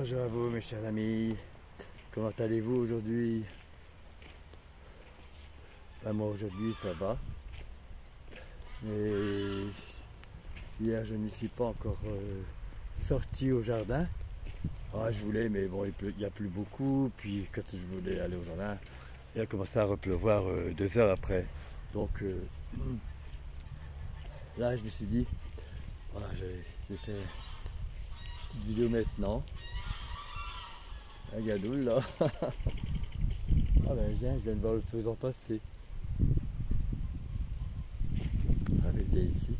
Bonjour à vous mes chers amis, comment allez-vous aujourd'hui? Moi aujourd'hui ça va, mais hier je ne suis pas encore sorti au jardin. Je voulais, mais bon il n'y a plus beaucoup, puis quand je voulais aller au jardin, il a commencé à repleuvoir 2 heures après. Donc là je me suis dit, j'ai fait une petite vidéo maintenant. Un gadoule là. Ah ben je viens de voir le faisan passer. Avec ici.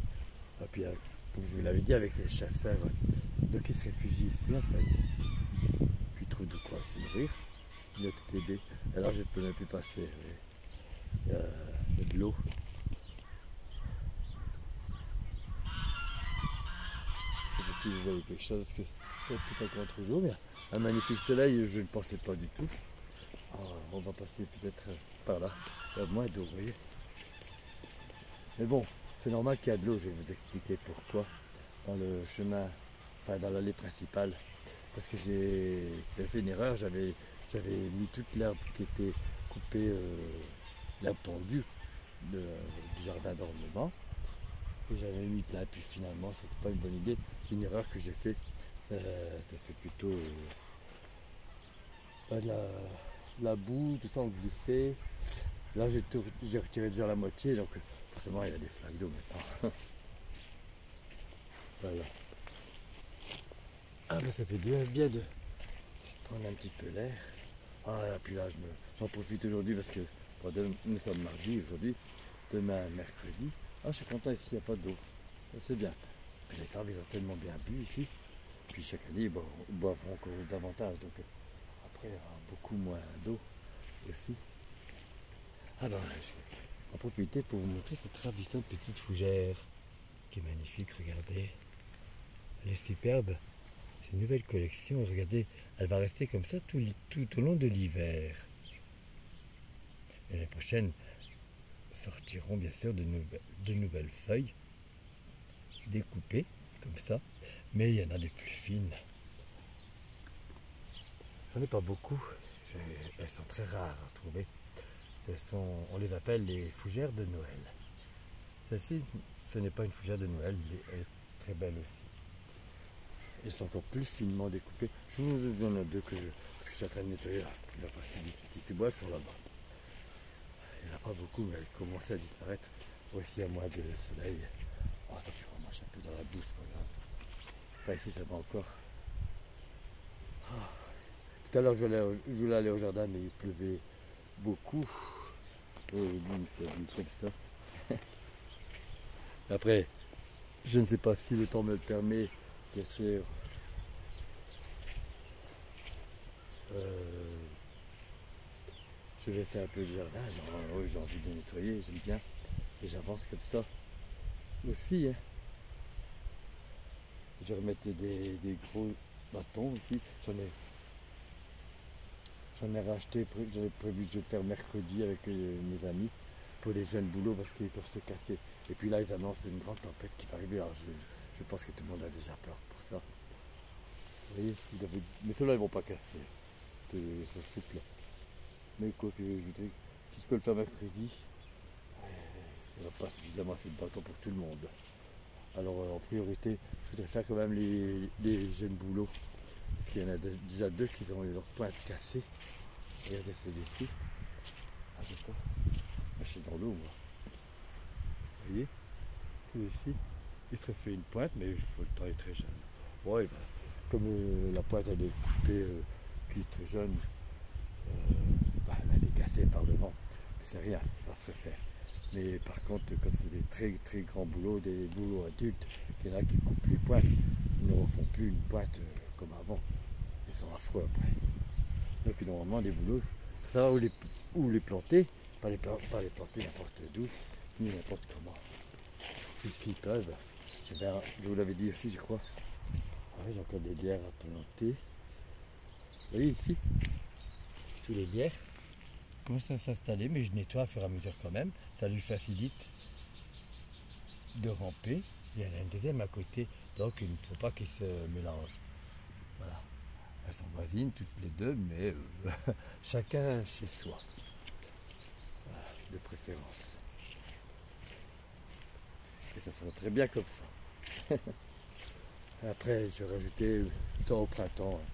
Et puis comme je vous l'avais dit, avec ces chasseurs, donc ils se réfugient ici en fait. Puis ils trouvent de quoi se nourrir. Il y a tout est bé. Alors je ne peux même plus passer. Il y a de l'eau. Je sais pas si vous voyez quelque chose, parce que c'est tout encore trop jour, mais un magnifique soleil, je ne pensais pas du tout. On va passer peut-être par là. Il y a moins d'eau, vous voyez. Mais bon, c'est normal qu'il y a de l'eau, je vais vous expliquer pourquoi. Dans le chemin, enfin dans l'allée principale. Parce que j'avais fait une erreur, j'avais mis toute l'herbe qui était coupée, l'herbe tondue du jardin d'ornement. Et j'avais mis plein, puis finalement c'était pas une bonne idée. C'est une erreur que j'ai fait. Ça fait plutôt de la boue, tout ça on glissait. Là j'ai retiré déjà la moitié, donc forcément il y a des flaques d'eau maintenant. Voilà. Mais ça fait bien de prendre un petit peu l'air. Et puis là j'en profite aujourd'hui parce que nous sommes mardi aujourd'hui, demain mercredi. Je suis content ici, il n'y a pas d'eau. Ça c'est bien. Puis les arbres ils ont tellement bien bu ici. Puis chaque année ils boivront encore davantage. Donc après il y aura beaucoup moins d'eau aussi. Je vais en profiter pour vous montrer cette ravissante petite fougère qui est magnifique, regardez. Elle est superbe. C'est une nouvelle collection, regardez, elle va rester comme ça tout au long de l'hiver. Et l'année prochaine sortiront bien sûr de nouvelles feuilles découpées comme ça, mais il y en a des plus fines. J'en ai pas beaucoup, elles sont très rares à trouver. On les appelle les fougères de Noël. Celle-ci, ce n'est pas une fougère de Noël, mais elle est très belle aussi. Elles sont encore plus finement découpées. Je vous donne deux parce que je suis en train de nettoyer la partie du petit bois sur là-bas. Il n'y en a pas beaucoup, mais elles commencent à disparaître. Voici à moins de soleil. Tant pis, on marche un peu dans la boue, c'est pas grave. Ici, ça va encore. Tout à l'heure, je voulais aller au jardin, mais il pleuvait beaucoup. Il pleut comme ça. Après, je ne sais pas si le temps me le permet, bien sûr. Je vais faire un peu de jardin, j'ai envie de nettoyer, j'aime bien. Et j'avance comme ça aussi. Je vais remettre des gros bâtons ici. J'en ai racheté, j'avais prévu de le faire mercredi avec mes amis pour les jeunes boulots parce qu'ils peuvent se casser. Et puis là, ils annoncent une grande tempête qui va arriver. Alors je pense que tout le monde a déjà peur pour ça. Vous voyez, mais ceux-là, ils ne vont pas casser. Ils sont souples. Mais quoi que je voudrais, si je peux le faire mercredi, il n'y aura pas suffisamment assez de bâtons pour tout le monde. Alors en priorité, je voudrais faire quand même les jeunes boulots. Parce qu'il y en a déjà deux qui ont leurs pointes cassées. Regardez celui-ci. Je sais pas. Je suis dans l'eau moi. Vous voyez, celui-ci, il se refait une pointe, mais il faut le temps, il est très jeune. Comme la pointe elle est coupée, qui est très jeune, elle a été cassée par le vent. C'est rien, il va se refaire. Mais par contre, quand c'est des très très grands boulots, des boulots adultes, il y en a qui coupent les pointes, ils ne refont plus une pointe comme avant. Ils sont affreux après. Donc normalement des boulots, il faut savoir où les planter, pas les planter n'importe d'où, ni n'importe comment. Ici ils peuvent. Je vous l'avais dit aussi je crois. J'ai encore des lierres à planter. Vous voyez ici, tous les lierres commencent à s'installer, mais je nettoie au fur et à mesure quand même. Ça lui facilite de ramper. Il y en a une deuxième à côté, donc il ne faut pas qu'ils se mélangent. Voilà. Elles sont voisines toutes les deux, mais chacun chez soi, voilà, de préférence. Et ça sera très bien comme ça. Après, je vais rajouter tant au printemps, hein.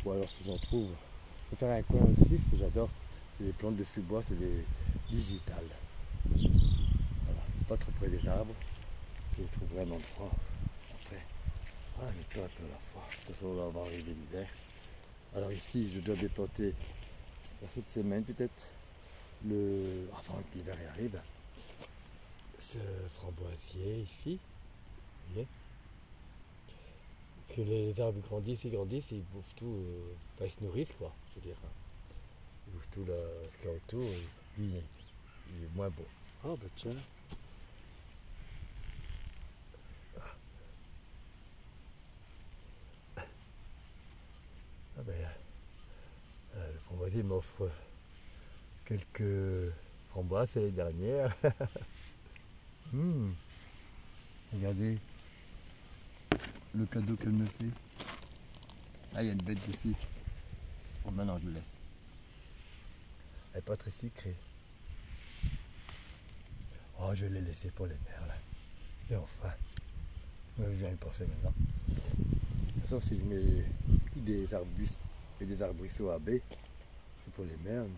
Ou alors si j'en trouve, je vais faire un coin aussi, ce que j'adore, c'est les plantes de sous-bois, c'est les digitales. Voilà, pas trop près des arbres, je trouverai un endroit. Après, j'ai peur un peu à la fois. De toute façon, on va avoir arrivé l'hiver. Alors ici, je dois déplanter cette semaine peut-être, avant que l'hiver arrive, ce framboisier ici, vous voyez. Parce que les arbres grandissent, ils bouffent tout, enfin ils se nourrissent quoi, je veux dire. Ils bouffent tout ce qu'il y a autour, et lui il est moins beau. Ah bah tiens. Ah ben, le framboisier m'offre quelques framboises, c'est les dernières. Regardez le cadeau qu'elle me fait. Ah, il y a une bête ici. Bon, maintenant je le laisse. Elle n'est pas très sucrée. Oh, je l'ai laissé pour les merles. Et enfin, je viens y penser maintenant. De toute façon, si je mets des arbustes et des arbrisseaux à baies, c'est pour les merles,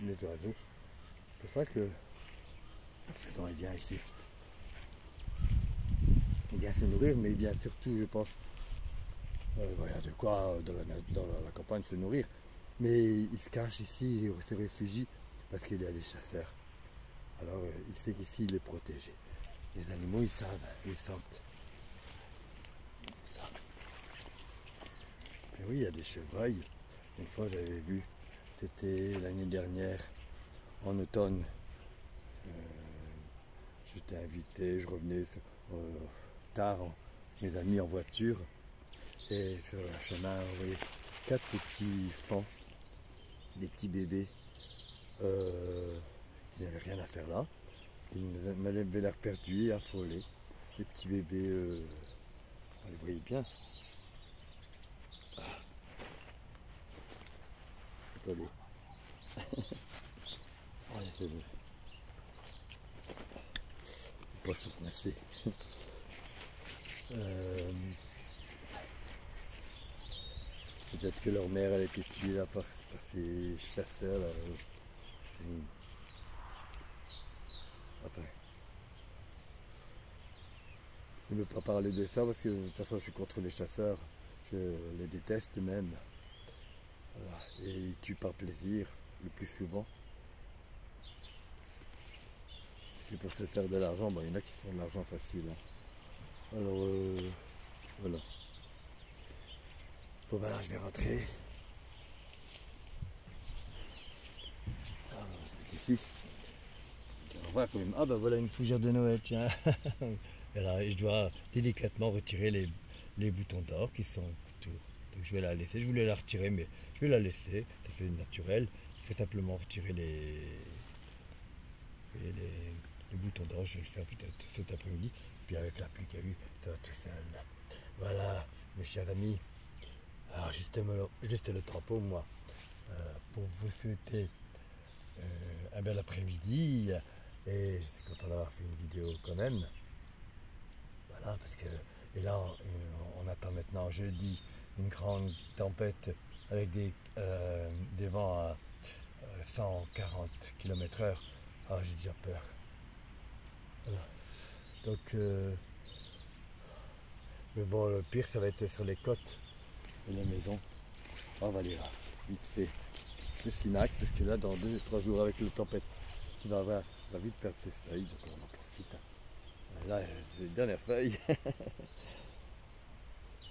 les oiseaux. C'est pour ça que le faisan est bien ici. Il vient se nourrir, mais il vient surtout, je pense, voilà, de quoi dans la campagne se nourrir. Mais il se cache ici, il se réfugie parce qu'il y a des chasseurs. Alors il sait qu'ici il est protégé. Les animaux ils savent, ils sentent. Et oui, il y a des chevreuils. Une fois j'avais vu, c'était l'année dernière, en automne. J'étais invité, je revenais tard, mes amis en voiture. Et sur le chemin, on voyait 4 petits fans, des petits bébés. Ils n'avaient rien à faire là. Ils m'avaient l'air perdus et affolés. Les petits bébés, on les voyait bien. Attendez. C'est le poisson coincé. Peut-être que leur mère elle a été tuée là par ces chasseurs là. Enfin, je ne veux pas parler de ça parce que de toute façon je suis contre les chasseurs. Je les déteste même. Voilà. Et ils tuent par plaisir le plus souvent. C'est pour se faire de l'argent, il y en a qui font de l'argent facile. Hein. Alors voilà. Bon ben là je vais rentrer. Ici. On va voir quand même. Ah ben voilà une fougère de Noël, tiens. Et là, je dois délicatement retirer les boutons d'or qui sont autour. Donc je vais la laisser. Je voulais la retirer, mais je vais la laisser. Ça fait naturel. Je vais simplement retirer les boutons d'or. Je vais le faire peut-être cet après-midi. Puis avec la pluie qu'il y a eu, ça va tout seul. Voilà, mes chers amis. Alors juste le temps pour moi. Pour vous souhaiter un bel après-midi. Et je suis content d'avoir fait une vidéo quand même. Voilà, parce que, et là, on attend maintenant jeudi une grande tempête avec des vents à 140 km/h. Ah, j'ai déjà peur. Voilà. Donc, mais bon, le pire, ça va être sur les côtes de la maison. On va aller là, vite fait. Le Sinac, parce que là, dans 2-3 jours, avec la tempête qu'il va avoir, il va vite perdre ses feuilles, donc on en profite. Là, c'est les dernières feuilles.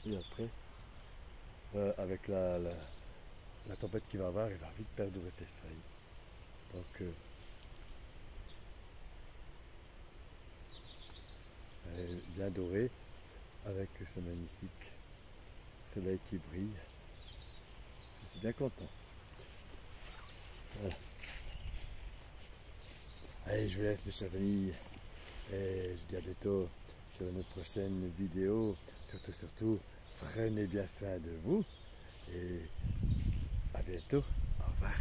Et après, avec la tempête qu'il va avoir, il va vite perdre ses feuilles. Donc, elle est bien dorée, avec ce magnifique soleil qui brille. Je suis bien content. Voilà. Allez, je vous laisse mes chers amis. Et je vous dis à bientôt sur une prochaine vidéo. Surtout, prenez bien soin de vous. Et à bientôt. Au revoir.